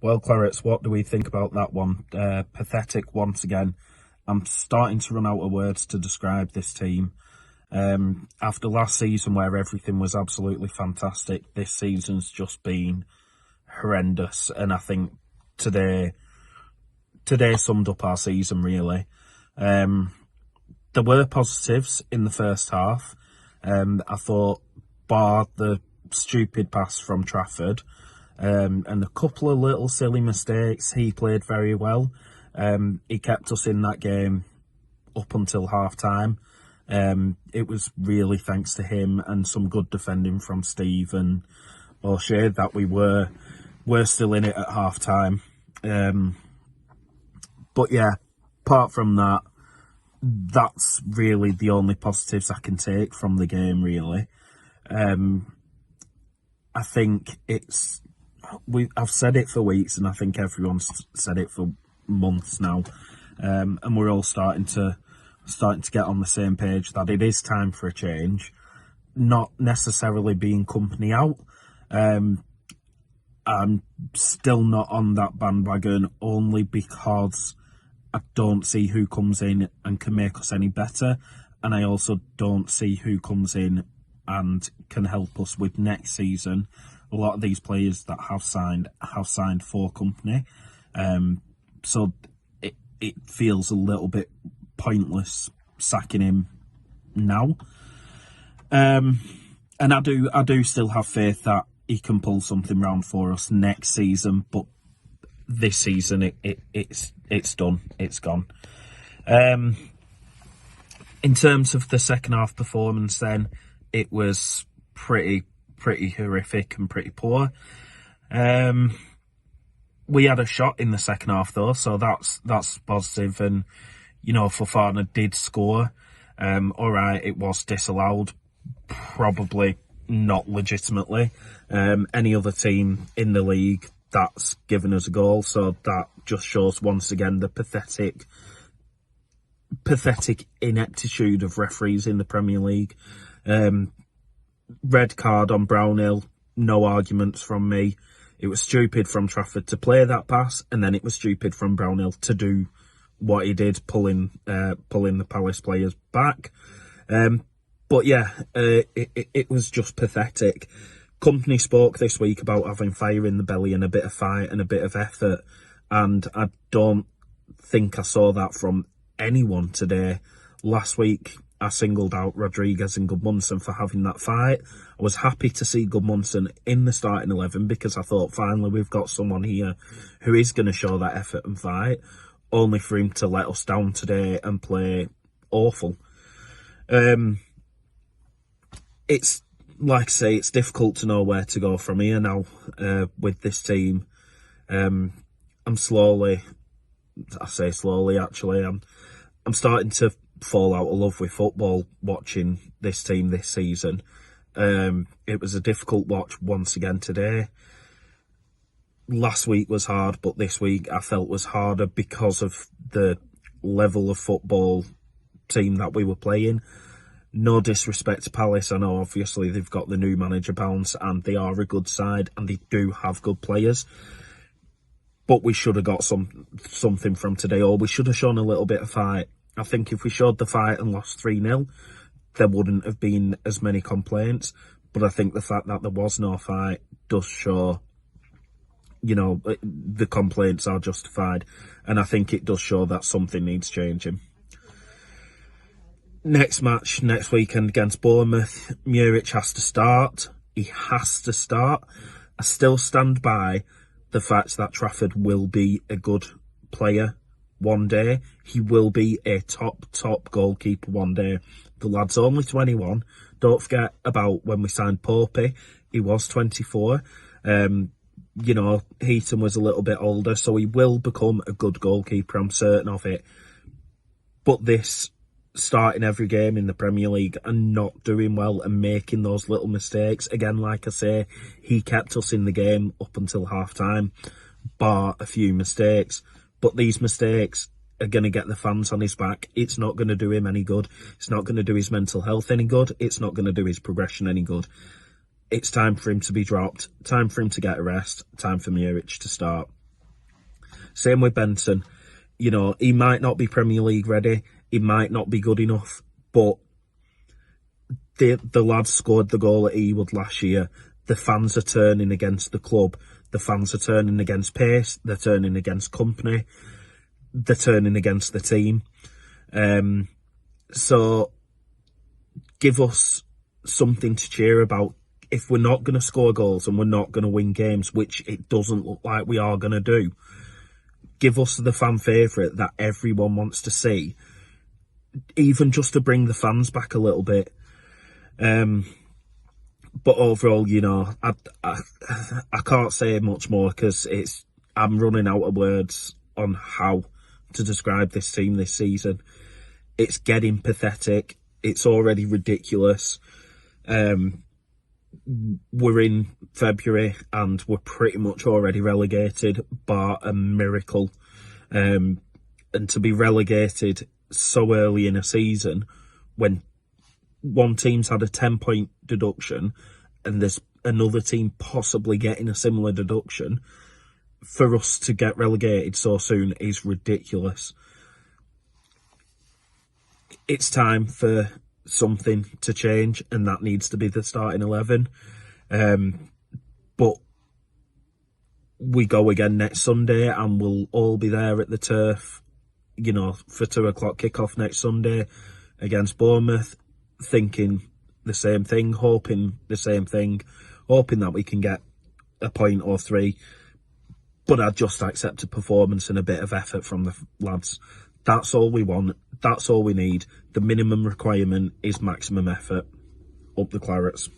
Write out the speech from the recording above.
Well, Clarence, what do we think about that one? Pathetic once again. I'm starting to run out of words to describe this team. After last season, where everything was absolutely fantastic, this season's just been horrendous. And I think today summed up our season, really. There were positives in the first half. I thought, bar the stupid pass from Trafford, and a couple of little silly mistakes, he played very well. He kept us in that game up until half time. It was really thanks to him and some good defending from Steve and O'Shea that we were still in it at half time. But yeah, apart from that, that's really the only positives I can take from the game, really. I think I've said it for weeks, and I think everyone's said it for months now, and we're all starting to get on the same page that it is time for a change. Not necessarily being company out. I'm still not on that bandwagon, only because I don't see who comes in and can make us any better, and I also don't see who comes in and can help us with next season. A lot of these players that have signed for company, so it feels a little bit pointless sacking him now. And I do still have faith that he can pull something round for us next season, but this season it's done, it's gone. In terms of the second half performance, then it was pretty horrific and pretty poor. We had a shot in the second half though, so that's positive. And Fofana did score. All right, it was disallowed, probably not legitimately. Any other team in the league that's given us a goal, so that just shows once again the pathetic ineptitude of referees in the Premier League. Red card on Brownhill, no arguments from me. It was stupid from Trafford to play that pass, and then it was stupid from Brownhill to do what he did, pulling the Palace players back. But yeah, it was just pathetic. Company spoke this week about having fire in the belly and a bit of fight and a bit of effort, and I don't think I saw that from anyone today. Last week, I singled out Rodriguez and Gudmundsson for having that fight. I was happy to see Gudmundsson in the starting 11 because I thought finally we've got someone here who is going to show that effort and fight, only for him to let us down today and play awful. It's like I say, it's difficult to know where to go from here now with this team. I'm slowly actually, I'm starting to fall out of love with football watching this team this season. It was a difficult watch once again today. Last week was hard, but this week I felt was harder because of the level of football team that we were playing. No disrespect to Palace, I know obviously they've got the new manager bounce and they are a good side and they do have good players, but we should have got something from today, or we should have shown a little bit of fight. I think if we showed the fight and lost 3-0, there wouldn't have been as many complaints. But I think the fact that there was no fight does show, the complaints are justified. And I think it does show that something needs changing. Next match, next weekend against Bournemouth, Muric has to start. He has to start. I still stand by the fact that Trafford will be a good player one day. He will be a top goalkeeper one day. The lad's only 21. Don't forget about when we signed Popey. He was 24. Heaton was a little bit older, so he will become a good goalkeeper. I'm certain of it. But this starting every game in the Premier League and not doing well and making those little mistakes, again, like I say, he kept us in the game up until half time, bar a few mistakes. But these mistakes are going to get the fans on his back. It's not going to do him any good. It's not going to do his mental health any good. It's not going to do his progression any good. It's time for him to be dropped. Time for him to get a rest. Time for Muric to start. Same with Benson. You know, he might not be Premier League ready, he might not be good enough, but the lads scored the goal at Ewood last year. The fans are turning against the club. The fans are turning against Pace. They're turning against Kompany. They're turning against the team. So give us something to cheer about. If we're not going to score goals and we're not going to win games, which it doesn't look like we are going to do, give us the fan favourite that everyone wants to see, even just to bring the fans back a little bit. But overall, you know, I can't say much more because I'm running out of words on how to describe this team this season. It's getting pathetic. It's already ridiculous. We're in February and we're pretty much already relegated, bar a miracle. And to be relegated so early in a season when one team's had a 10-point deduction and there's another team possibly getting a similar deduction, for us to get relegated so soon is ridiculous. It's time for something to change, and that needs to be the starting 11. But we go again next Sunday and we'll all be there at the Turf, you know, for 2 o'clock kickoff next Sunday against Bournemouth, thinking the same thing, hoping the same thing, hoping that we can get a point or 3. But I just accept a performance and a bit of effort from the lads. That's all we want. That's all we need. The minimum requirement is maximum effort. Up the Clarets.